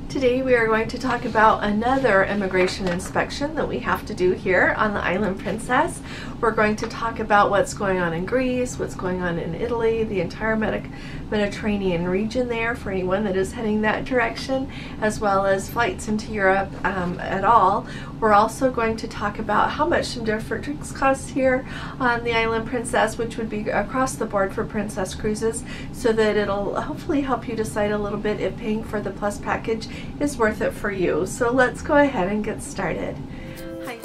Today we are going to talk about another immigration inspection that we have to do here on the Island Princess. We're going to talk about what's going on in Greece, what's going on in Italy, the entire Mediterranean region there for anyone that is heading that direction, as well as flights into Europe at all. We're also going to talk about how much some different drinks cost here on the Island Princess, which would be across the board for Princess Cruises, so that it'll hopefully help you decide a little bit if paying for the Plus package is worth it for you. So let's go ahead and get started. Hi.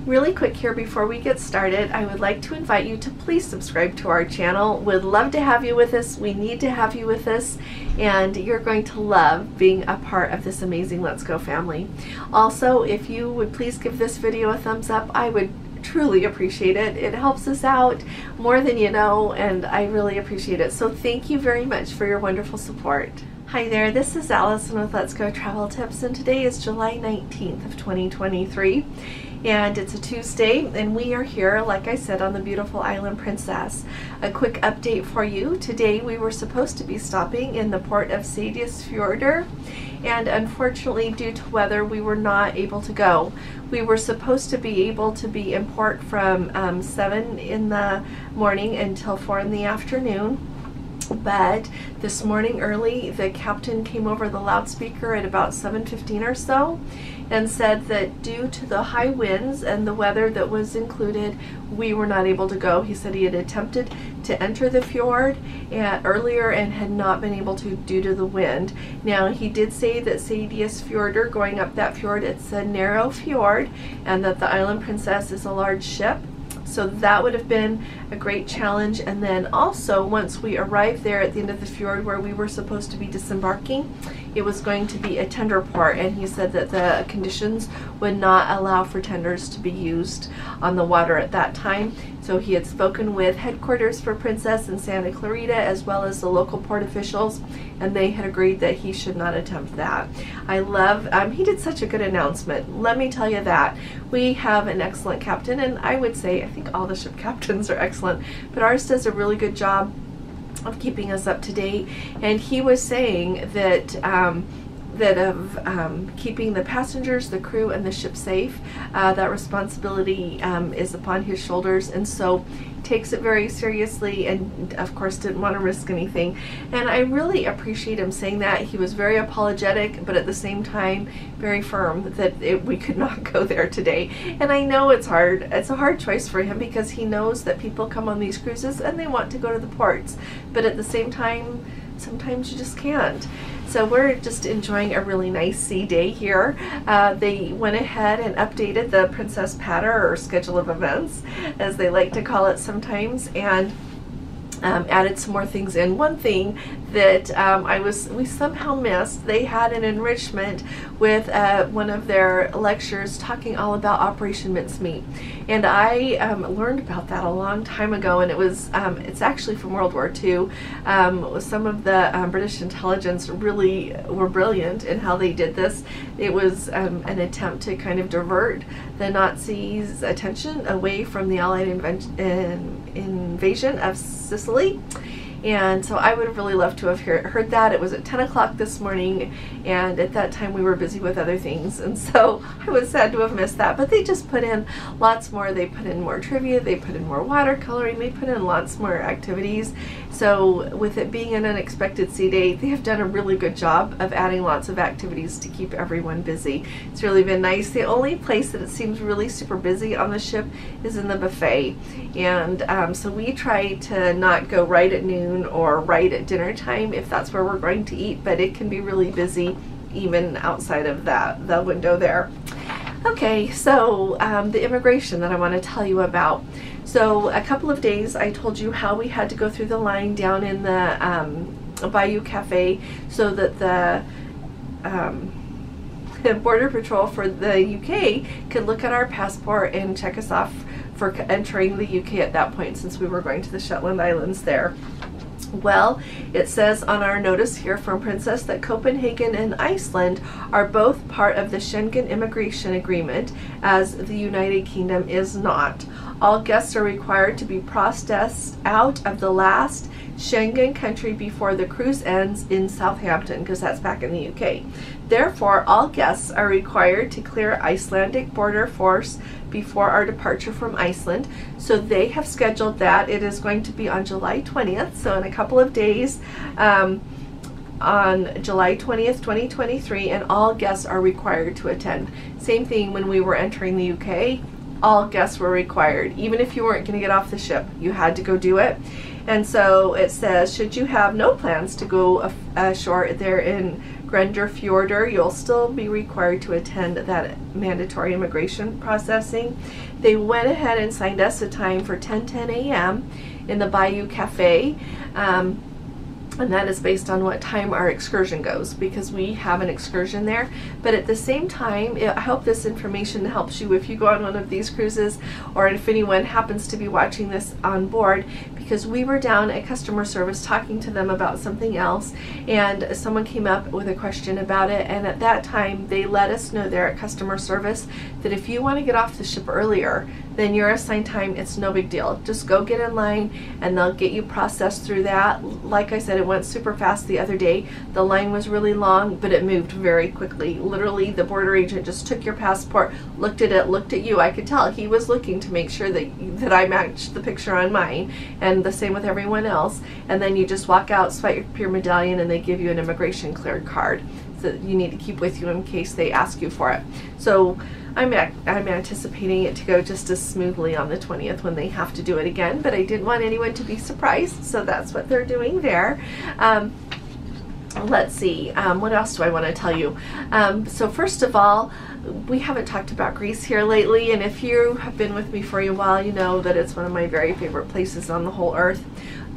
Really quick here before we get started, I would like to invite you to please subscribe to our channel. We'd love to have you with us. We need to have you with us, and you're going to love being a part of this amazing Let's Go family. Also, if you would please give this video a thumbs up, I would truly appreciate it. It helps us out more than you know, and I really appreciate it. So thank you very much for your wonderful support. Hi there, this is Allison with Let's Go Travel Tips, and today is July 19th of 2023. And it's a Tuesday, and we are here, like I said, on the beautiful Island Princess. A quick update for you. Today we were supposed to be stopping in the port of Seyðisfjörður, and unfortunately due to weather we were not able to go. We were supposed to be able to be in port from 7 in the morning until 4 in the afternoon. But this morning early, the captain came over the loudspeaker at about 7:15 or so and said that due to the high winds and the weather that was included, we were not able to go. He said he had attempted to enter the fjord earlier and had not been able to due to the wind. Now, he did say that Seyðisfjörður, going up that fjord, it's a narrow fjord, and that the Island Princess is a large ship. So that would have been a great challenge. And then also, once we arrived there at the end of the fjord where we were supposed to be disembarking, it was going to be a tender port, and he said that the conditions would not allow for tenders to be used on the water at that time. So he had spoken with headquarters for Princess in Santa Clarita, as well as the local port officials, and they had agreed that he should not attempt that. I love, he did such a good announcement. Let me tell you that. We have an excellent captain, and I would say, I think all the ship captains are excellent, but ours does a really good job of keeping us up to date. And he was saying that keeping the passengers, the crew, and the ship safe, that responsibility is upon his shoulders, and so takes it very seriously, and of course didn't want to risk anything. And I really appreciate him saying that. He was very apologetic, but at the same time very firm that we could not go there today. And I know it's hard. It's a hard choice for him, because he knows that people come on these cruises and they want to go to the ports, but at the same time sometimes you just can't. So we're just enjoying a really nice sea day here. They went ahead and updated the Princess Patter, or schedule of events, as they like to call it sometimes, and added some more things in. One thing that we somehow missed, they had an enrichment with one of their lectures talking all about Operation Mincemeat, and I learned about that a long time ago, and it was it's actually from World War II. Some of the British intelligence really were brilliant in how they did this. It was an attempt to kind of divert the Nazis' attention away from the Allied invasion of Sicily. And so I would have really loved to have heard that. It was at 10 o'clock this morning, and at that time we were busy with other things, and so I was sad to have missed that. But they just put in lots more. They put in more trivia, they put in more watercoloring, they put in lots more activities. So with it being an unexpected sea day, they have done a really good job of adding lots of activities to keep everyone busy. It's really been nice. The only place that it seems really super busy on the ship is in the buffet, and so we try to not go right at noon or right at dinner time if that's where we're going to eat, but it can be really busy even outside of the window there. Okay, so the immigration that I want to tell you about. So a couple of days I told you how we had to go through the line down in the Bayou Cafe so that the Border Patrol for the UK could look at our passport and check us off for entering the UK at that point, since we were going to the Shetland Islands there. Well, it says on our notice here from Princess that Copenhagen and Iceland are both part of the Schengen Immigration Agreement, as the United Kingdom is not. All guests are required to be processed out of the last Schengen country before the cruise ends in Southampton, because that's back in the UK. Therefore, all guests are required to clear Icelandic border force before our departure from Iceland. So they have scheduled that. It is going to be on July 20th, so in a couple of days, on July 20th, 2023, and all guests are required to attend. Same thing when we were entering the UK. All guests were required. Even if you weren't going to get off the ship, you had to go do it. And so it says, should you have no plans to go ashore there in Grundarfjordur, you'll still be required to attend that mandatory immigration processing. They went ahead and signed us a time for 10:10 a.m. in the Bayou Cafe. And that is based on what time our excursion goes, because we have an excursion there. But at the same time, I hope this information helps you if you go on one of these cruises, or if anyone happens to be watching this on board, because we were down at customer service talking to them about something else, and someone came up with a question about it, and at that time they let us know there at customer service that if you want to get off the ship earlier than your assigned time, it's no big deal. Just go get in line and they'll get you processed through that. Like I said, it went super fast the other day. The line was really long, but it moved very quickly. Literally, the border agent just took your passport, looked at it, looked at you. I could tell he was looking to make sure that I matched the picture on mine, and the same with everyone else. And then you just walk out, swipe your medallion, and they give you an immigration cleared card that you need to keep with you in case they ask you for it. So I'm anticipating it to go just as smoothly on the 20th when they have to do it again, but I didn't want anyone to be surprised, so that's what they're doing there. Let's see, what else do I want to tell you? So first of all, we haven't talked about Greece here lately, and if you have been with me for a while, you know that it's one of my very favorite places on the whole earth.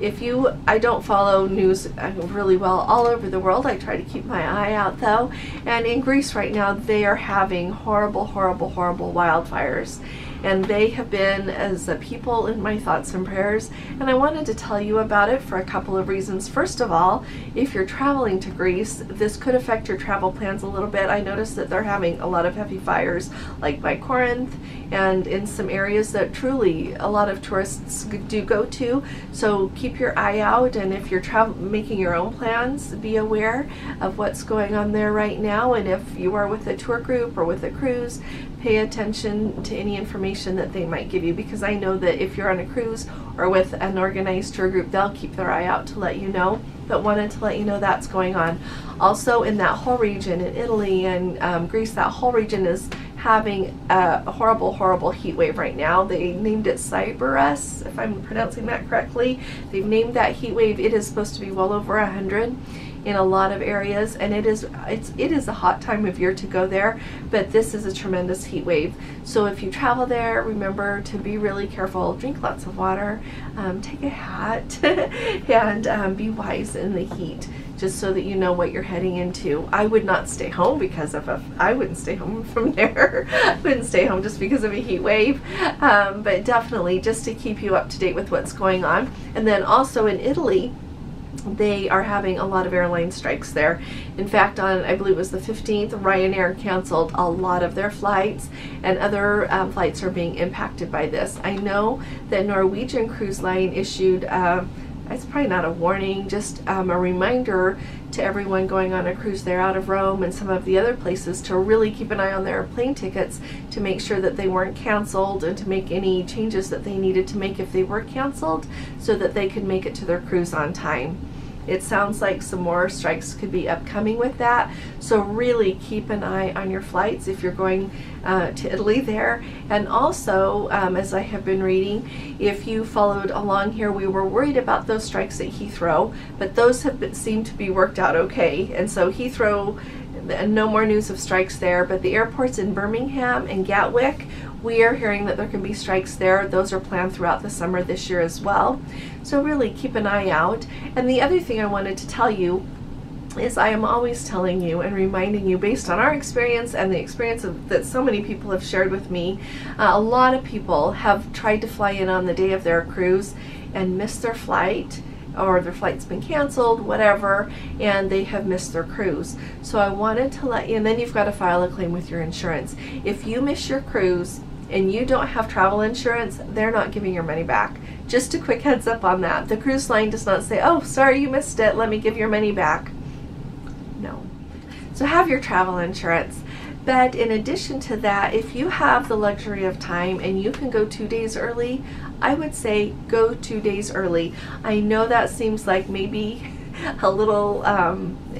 I don't follow news really well all over the world. I try to keep my eye out though. And in Greece right now, they are having horrible, horrible, horrible wildfires. And they have been, as a people, in my thoughts and prayers. And I wanted to tell you about it for a couple of reasons. First of all, if you're traveling to Greece, this could affect your travel plans a little bit. I noticed that they're having a lot of heavy fires, like by Corinth, and in some areas that truly a lot of tourists do go to. So keep your eye out, and if you're making your own plans, be aware of what's going on there right now. And if you are with a tour group or with a cruise, pay attention to any information that they might give you, because I know that if you're on a cruise or with an organized tour group, they'll keep their eye out to let you know. But wanted to let you know that's going on. Also, in that whole region, in Italy and Greece, that whole region is having a horrible, horrible heat wave right now. They named it Cyberus, if I'm pronouncing that correctly. They've named that heat wave. It is supposed to be well over 100 in a lot of areas, and it is a hot time of year to go there, but this is a tremendous heat wave. So if you travel there, remember to be really careful, drink lots of water, take a hat, and be wise in the heat, just so that you know what you're heading into. I would not stay home because of I wouldn't stay home from there. I wouldn't stay home just because of a heat wave, but definitely just to keep you up to date with what's going on. And then also in Italy, they are having a lot of airline strikes there. In fact, on, I believe it was the 15th, Ryanair canceled a lot of their flights, and other flights are being impacted by this. I know that Norwegian Cruise Line issued, it's probably not a warning, just a reminder to everyone going on a cruise there out of Rome and some of the other places to really keep an eye on their plane tickets to make sure that they weren't canceled, and to make any changes that they needed to make if they were canceled, so that they could make it to their cruise on time. It sounds like some more strikes could be upcoming with that, so really keep an eye on your flights if you're going to Italy there. And also, as I have been reading, if you followed along here, we were worried about those strikes at Heathrow, but those have seemed to be worked out okay. And so Heathrow, no more news of strikes there, but the airports in Birmingham and Gatwick, we are hearing that there can be strikes there. Those are planned throughout the summer this year as well. So really keep an eye out. And the other thing I wanted to tell you is I am always telling you and reminding you, based on our experience and the experience that so many people have shared with me, a lot of people have tried to fly in on the day of their cruise and missed their flight or their flight's been canceled, whatever, and they have missed their cruise. So I wanted to let you, and then you've got to file a claim with your insurance. If you miss your cruise and you don't have travel insurance, they're not giving your money back. Just a quick heads up on that. The cruise line does not say, oh, sorry you missed it, let me give your money back. No. So have your travel insurance. But in addition to that, if you have the luxury of time and you can go 2 days early, I would say go 2 days early. I know that seems like maybe a little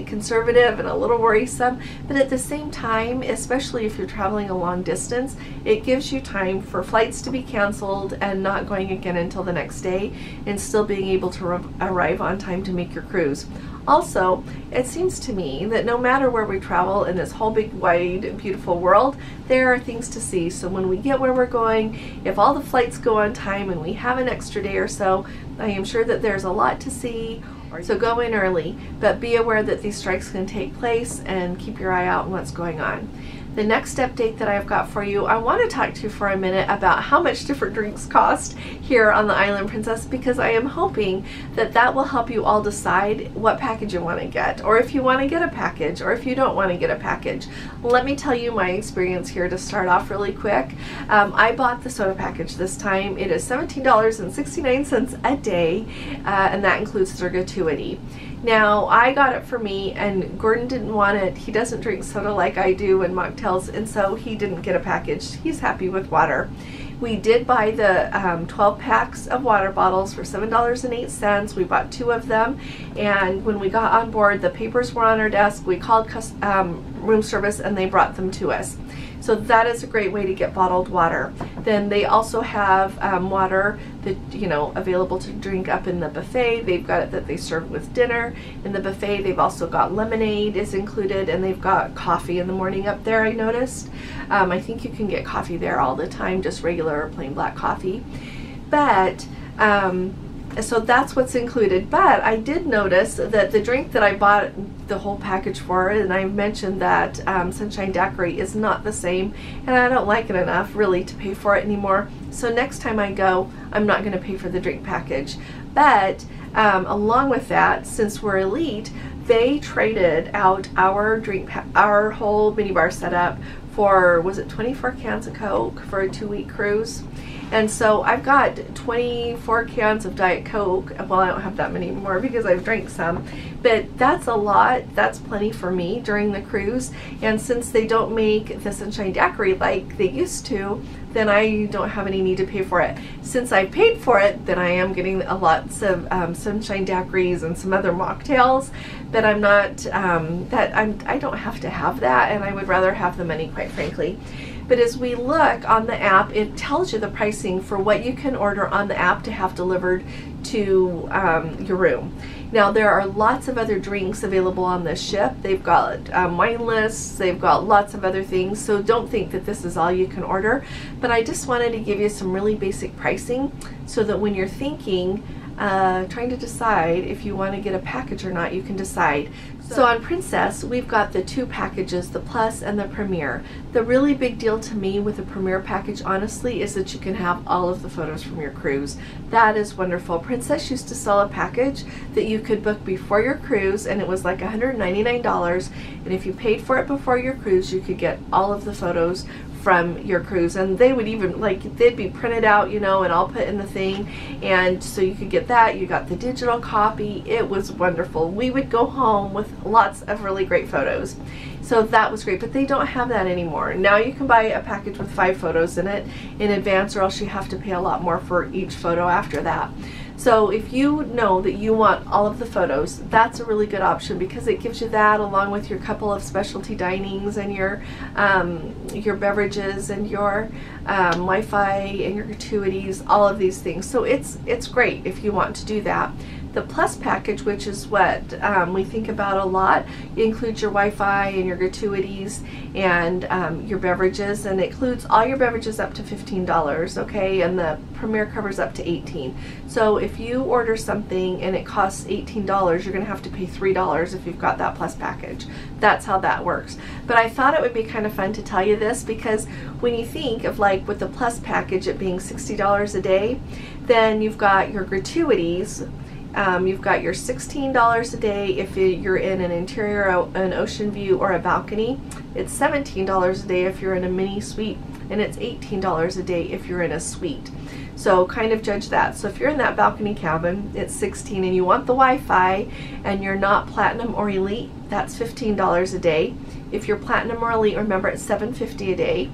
conservative and a little worrisome, but at the same time, especially if you're traveling a long distance, it gives you time for flights to be canceled and not going again until the next day, and still being able to arrive on time to make your cruise. Also, it seems to me that no matter where we travel in this whole big, wide, beautiful world, there are things to see. So when we get where we're going, if all the flights go on time and we have an extra day or so, I am sure that there's a lot to see. So go in early, but be aware that these strikes can take place, and keep your eye out on what's going on. The next update that I've got for you, I want to talk to you for a minute about how much different drinks cost here on the Island Princess, because I am hoping that that will help you all decide what package you want to get, or if you want to get a package, or if you don't want to get a package. Let me tell you my experience here to start off really quick. I bought the soda package this time. It is $17.69 a day, and that includes their gratuity. Now, I got it for me, and Gordon didn't want it. He doesn't drink soda like I do and mocktails, and so he didn't get a package. He's happy with water. We did buy the 12 packs of water bottles for $7.08. We bought 2 of them, and when we got on board, the papers were on our desk. We called room service, and they brought them to us. So that is a great way to get bottled water. Then they also have water that, you know, available to drink up in the buffet. They've got it that they serve with dinner. In the buffet, they've also got lemonade is included, and they've got coffee in the morning up there, I noticed. I think you can get coffee there all the time, just regular plain black coffee. But so that's what's included. But I did notice that the drink that I bought the whole package for, and I mentioned that Sunshine Daiquiri, is not the same, and I don't like it enough really to pay for it anymore. So next time I go, I'm not going to pay for the drink package. But along with that, since we're elite, they traded out our our whole minibar setup for, was it 24 cans of Coke for a 2-week cruise? And so I've got 24 cans of Diet Coke. Well, I don't have that many more because I've drank some, but that's a lot. That's plenty for me during the cruise. And since they don't make the Sunshine Daiquiri like they used to, then I don't have any need to pay for it. Since I paid for it, then I am getting a lots of Sunshine Daiquiris and some other mocktails, but I'm not, I don't have to have that, and I would rather have the money, quite frankly. But as we look on the app, it tells you the pricing for what you can order on the app to have delivered to your room. Now, there are lots of other drinks available on this ship. They've got wine lists, they've got lots of other things, so don't think that this is all you can order. But I just wanted to give you some really basic pricing so that when you're thinking, trying to decide if you want to get a package or not, you can decide. So on Princess, we've got the 2 packages, the Plus and the Premier. The really big deal to me with the Premier package, honestly, is that you can have all of the photos from your cruise. That is wonderful. Princess used to sell a package that you could book before your cruise, and it was like $199, and if you paid for it before your cruise, you could get all of the photos from your cruise, and they would even, like, they'd be printed out, you know, and all put in the thing, and so you could get that. You got the digital copy. It was wonderful. We would go home with lots of really great photos, so that was great. But they don't have that anymore. Now you can buy a package with 5 photos in it in advance, or else you have to pay a lot more for each photo after that. So if you know that you want all of the photos, that's a really good option, because it gives you that along with your couple of specialty dinings and your beverages and your Wi-Fi and your gratuities, all of these things. So it's great if you want to do that. The Plus package, which is what we think about a lot, includes your Wi-Fi and your gratuities and your beverages, and it includes all your beverages up to $15, okay, and the Premier covers up to $18. So if you order something and it costs $18, you're going to have to pay $3 if you've got that Plus package. That's how that works. But I thought it would be kind of fun to tell you this, because when you think of, like, with the Plus package it being $60 a day, then you've got your gratuities, You've got your $16 a day if you're in an interior, an ocean view, or a balcony. It's $17 a day if you're in a mini suite, and it's $18 a day if you're in a suite. So kind of judge that. So if you're in that balcony cabin, it's $16, and you want the Wi-Fi and you're not platinum or elite, that's $15 a day. If you're platinum or elite, remember it's $7.50 a day,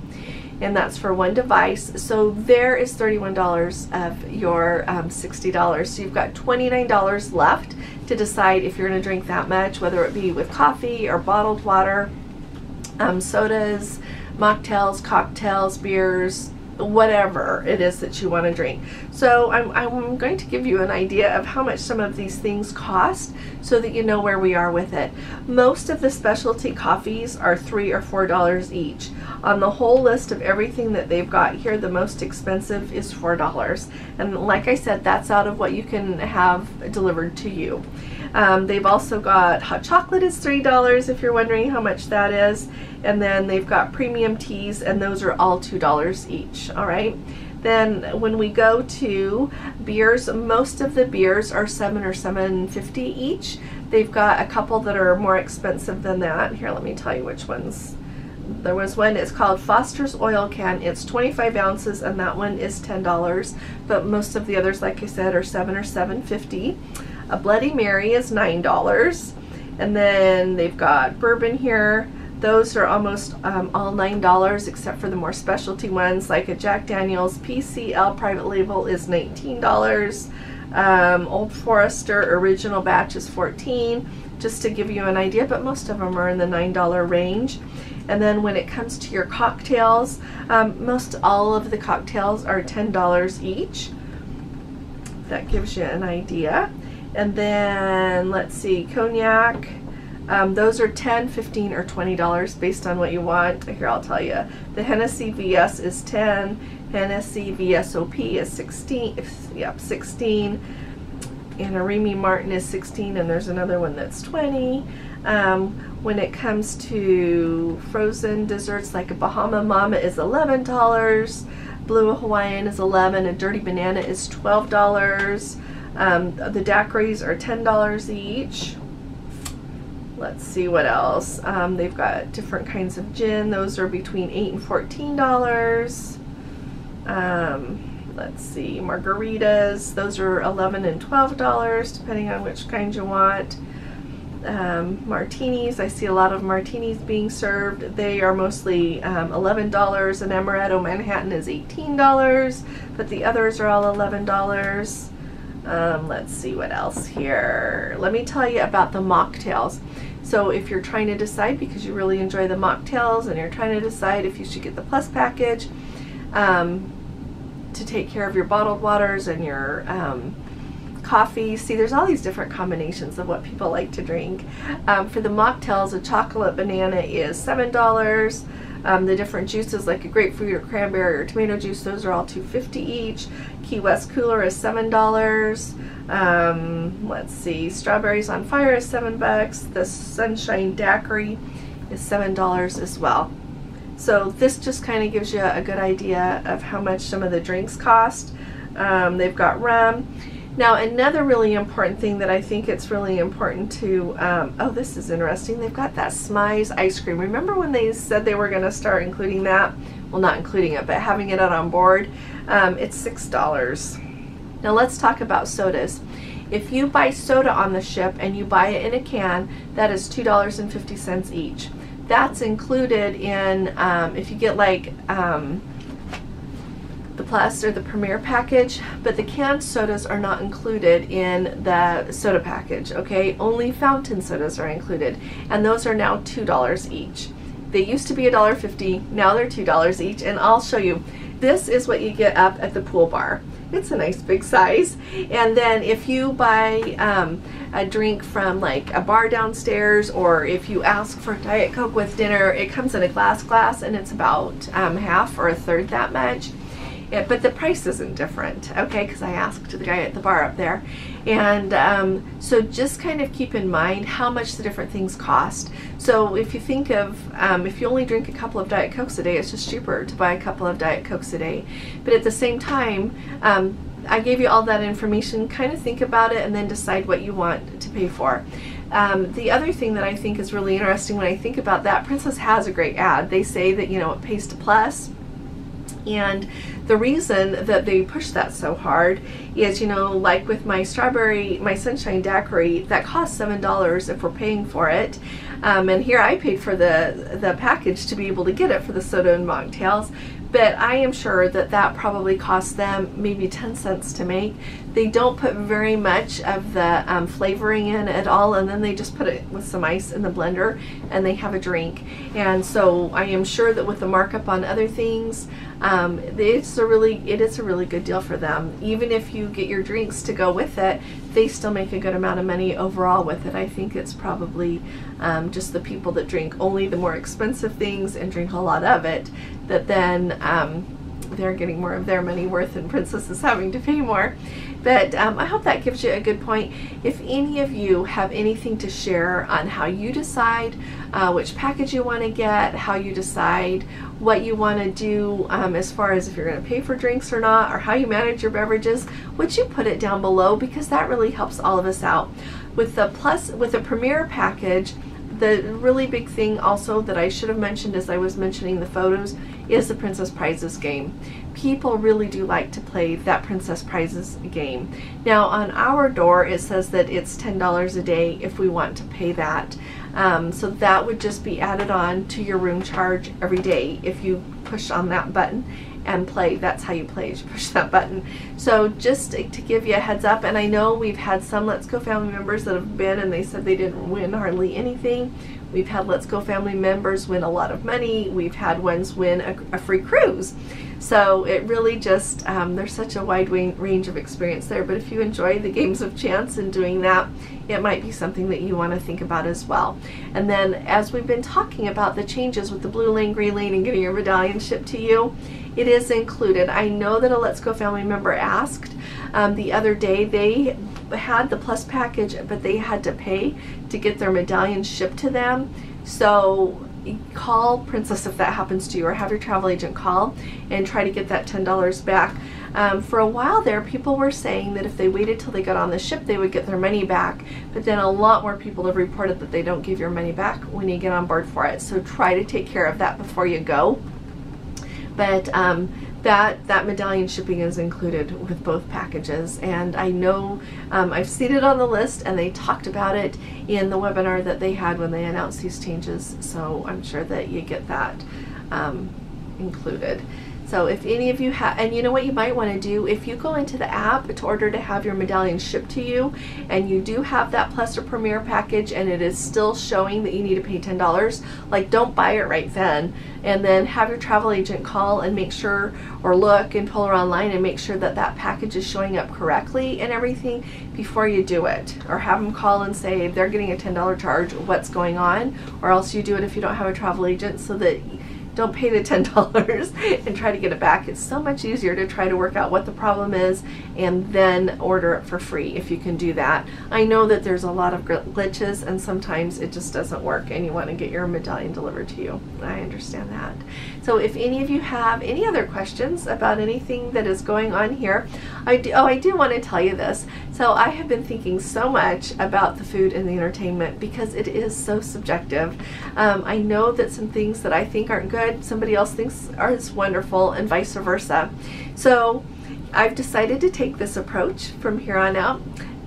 and that's for one device. So there is $31 of your $60. So you've got $29 left to decide if you're going to drink that much, whether it be with coffee or bottled water, sodas, mocktails, cocktails, beers, whatever it is that you want to drink. So I'm going to give you an idea of how much some of these things cost so that you know where we are with it. Most of the specialty coffees are $3 or $4 each. On the whole list of everything that they've got here, the most expensive is $4. And like I said, that's out of what you can have delivered to you. They've also got hot chocolate is $3 if you're wondering how much that is. And then they've got premium teas, and those are all $2 each. All right. Then when we go to beers, most of the beers are $7 or $7.50 each. They've got a couple that are more expensive than that. Here, let me tell you which ones. There was one, it's called Foster's Oil Can. It's 25 ounces, and that one is $10. But most of the others, like I said, are $7 or $7.50. A Bloody Mary is $9. And then they've got bourbon here. Those are almost all $9 except for the more specialty ones, like a Jack Daniel's PCL private label is $19. Old Forester original batch is $14, just to give you an idea, but most of them are in the $9 range. And then when it comes to your cocktails, most all of the cocktails are $10 each. That gives you an idea. And then let's see, cognac. Those are $10, $15, or $20 based on what you want. Here, I'll tell you. The Hennessy VS is $10. Hennessy VSOP is $16. And a Remy Martin is $16, and there's another one that's $20. When it comes to frozen desserts, like a Bahama Mama is $11. Blue Hawaiian is $11. A Dirty Banana is $12. The daiquiris are $10 each. Let's see what else. They've got different kinds of gin. Those are between $8 and $14. Let's see, margaritas. Those are $11 and $12, depending on which kind you want. Martinis. I see a lot of martinis being served. They are mostly $11. An Amaretto Manhattan is $18, but the others are all $11. Let's see what else here. Let me tell you about the mocktails. So if you're trying to decide, because you really enjoy the mocktails and you're trying to decide if you should get the plus package to take care of your bottled waters and your coffee. See, there's all these different combinations of what people like to drink. For the mocktails, a chocolate banana is $7. The different juices, like a grapefruit or cranberry or tomato juice, those are all $2.50 each. Key West Cooler is $7. Let's see, Strawberries on Fire is $7. The Sunshine Daiquiri is $7 as well. So this just kind of gives you a good idea of how much some of the drinks cost. They've got rum. Now, another really important thing that I think it's really important to, oh, this is interesting. They've got that Smize ice cream. Remember when they said they were going to start including that? Well, not including it, but having it out on board. It's $6. Now let's talk about sodas. If you buy soda on the ship and you buy it in a can, that is $2.50 each. That's included in, if you get like the Plus or the Premier package, but the canned sodas are not included in the soda package, okay? Only fountain sodas are included, and those are now $2 each. They used to be $1.50, now they're $2 each, and I'll show you. This is what you get up at the pool bar. It's a nice big size. And then if you buy a drink from like a bar downstairs, or if you ask for Diet Coke with dinner, it comes in a glass, and it's about half or a third that much. But the price isn't different, okay, because I asked the guy at the bar up there. And so just kind of keep in mind how much the different things cost. So if you think of, if you only drink a couple of Diet Cokes a day, it's just cheaper to buy a couple of Diet Cokes a day. But at the same time, I gave you all that information. Kind of think about it and then decide what you want to pay for. The other thing that I think is really interesting when I think about that, Princess has a great ad. They say that, you know, it pays to plus. And the reason that they push that so hard is, you know, like with my sunshine daiquiri, that costs $7 if we're paying for it. And here I paid for the package to be able to get it for the soda and mocktails. But I am sure that that probably costs them maybe 10 cents to make. They don't put very much of the flavoring in at all, and then they just put it with some ice in the blender and they have a drink. And so I am sure that with the markup on other things, it is a really good deal for them. Even if you get your drinks to go with it, they still make a good amount of money overall with it. I think it's probably just the people that drink only the more expensive things and drink a lot of it, that then they're getting more of their money worth and Princess is having to pay more. But I hope that gives you a good point. If any of you have anything to share on how you decide which package you want to get, how you decide what you want to do as far as if you're going to pay for drinks or not, or how you manage your beverages, would you put it down below, because that really helps all of us out. With the Premier package, the really big thing also that I should have mentioned as I was mentioning the photos is the Princess Prizes game. People really do like to play that Princess Prizes game. Now on our door it says that it's $10 a day if we want to pay that. So that would just be added on to your room charge every day if you push on that button and play. That's how you play, is you push that button. So just to give you a heads up, and I know we've had some Let's Go family members that have been and they said they didn't win hardly anything. We've had Let's Go family members win a lot of money. We've had ones win a free cruise. So it really just, there's such a wide range of experience there. But if you enjoy the games of chance and doing that, it might be something that you want to think about as well. And then as we've been talking about the changes with the blue lane, green lane, and getting your medallion shipped to you, it is included. I know that a Let's Go family member asked the other day. They had the plus package, but they had to pay to get their medallion shipped to them. So call Princess if that happens to you, or have your travel agent call and try to get that $10 back. For a while there, people were saying that if they waited till they got on the ship, they would get their money back. But then a lot more people have reported that they don't give your money back when you get on board for it. So try to take care of that before you go. But that medallion shipping is included with both packages, and I know I've seen it on the list, and they talked about it in the webinar that they had when they announced these changes, so I'm sure that you get that included. So if any of you have, and you know what you might want to do, if you go into the app to order to have your medallion shipped to you, and you do have that Plus or Premier package and it is still showing that you need to pay $10, like don't buy it right then, and then have your travel agent call and make sure, or look and pull her online and make sure that that package is showing up correctly and everything before you do it. Or have them call and say they're getting a $10 charge, what's going on, or else you do it if you don't have a travel agent, so that don't pay the $10 and try to get it back. It's so much easier to try to work out what the problem is and then order it for free if you can do that. I know that there's a lot of glitches and sometimes it just doesn't work and you want to get your medallion delivered to you. I understand that. So if any of you have any other questions about anything that is going on here, I do want to tell you this. So I have been thinking so much about the food and the entertainment because it is so subjective. I know that some things that I think aren't good, somebody else thinks are wonderful, and vice versa. So I've decided to take this approach from here on out.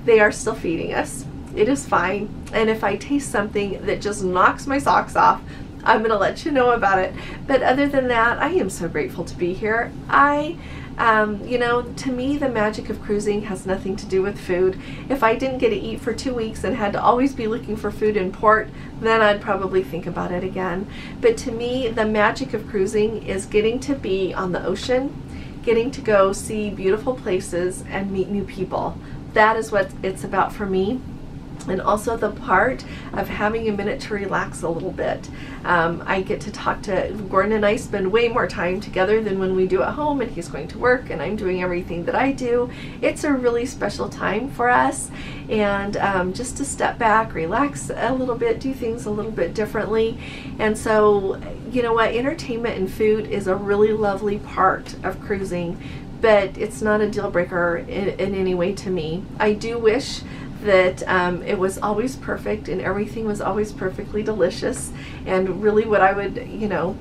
They are still feeding us. It is fine. And if I taste something that just knocks my socks off, I'm going to let you know about it. But other than that, I am so grateful to be here. You know, to me, the magic of cruising has nothing to do with food. If I didn't get to eat for 2 weeks and had to always be looking for food in port, then I'd probably think about it again. But to me, the magic of cruising is getting to be on the ocean, getting to go see beautiful places and meet new people. That is what it's about for me. And also the part of having a minute to relax a little bit. I get to talk to Gordon, and I spend way more time together than when we do at home, and he's going to work and I'm doing everything that I do. It's a really special time for us, and just to step back, relax a little bit, do things a little bit differently. And so, you know what, entertainment and food is a really lovely part of cruising. but it's not a deal breaker in any way to me. I do wish that it was always perfect and everything was always perfectly delicious and really what I would, you know,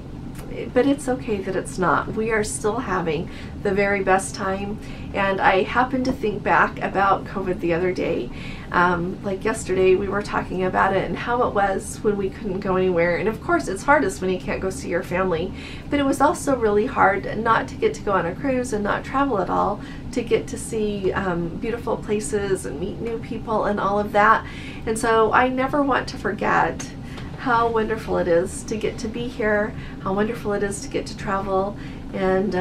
but it's okay that it's not. We are still having the very best time. And I happened to think back about COVID the other day. Like yesterday we were talking about it and how it was when we couldn't go anywhere. And of course it's hardest when you can't go see your family, but it was also really hard not to get to go on a cruise and not travel at all, to get to see beautiful places and meet new people and all of that. And so I never want to forget how wonderful it is to get to be here, how wonderful it is to get to travel and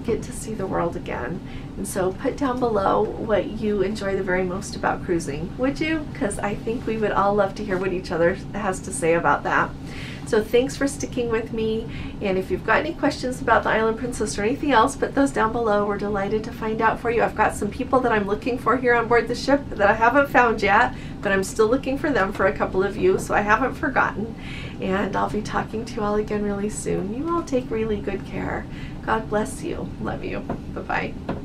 get to see the world again. And so put down below what you enjoy the very most about cruising, would you? Because I think we would all love to hear what each other has to say about that. So thanks for sticking with me, and if you've got any questions about the Island Princess or anything else, put those down below. We're delighted to find out for you. I've got some people that I'm looking for here on board the ship that I haven't found yet, but I'm still looking for them for a couple of you, so I haven't forgotten. And I'll be talking to you all again really soon. You all take really good care. God bless you. Love you. Bye-bye.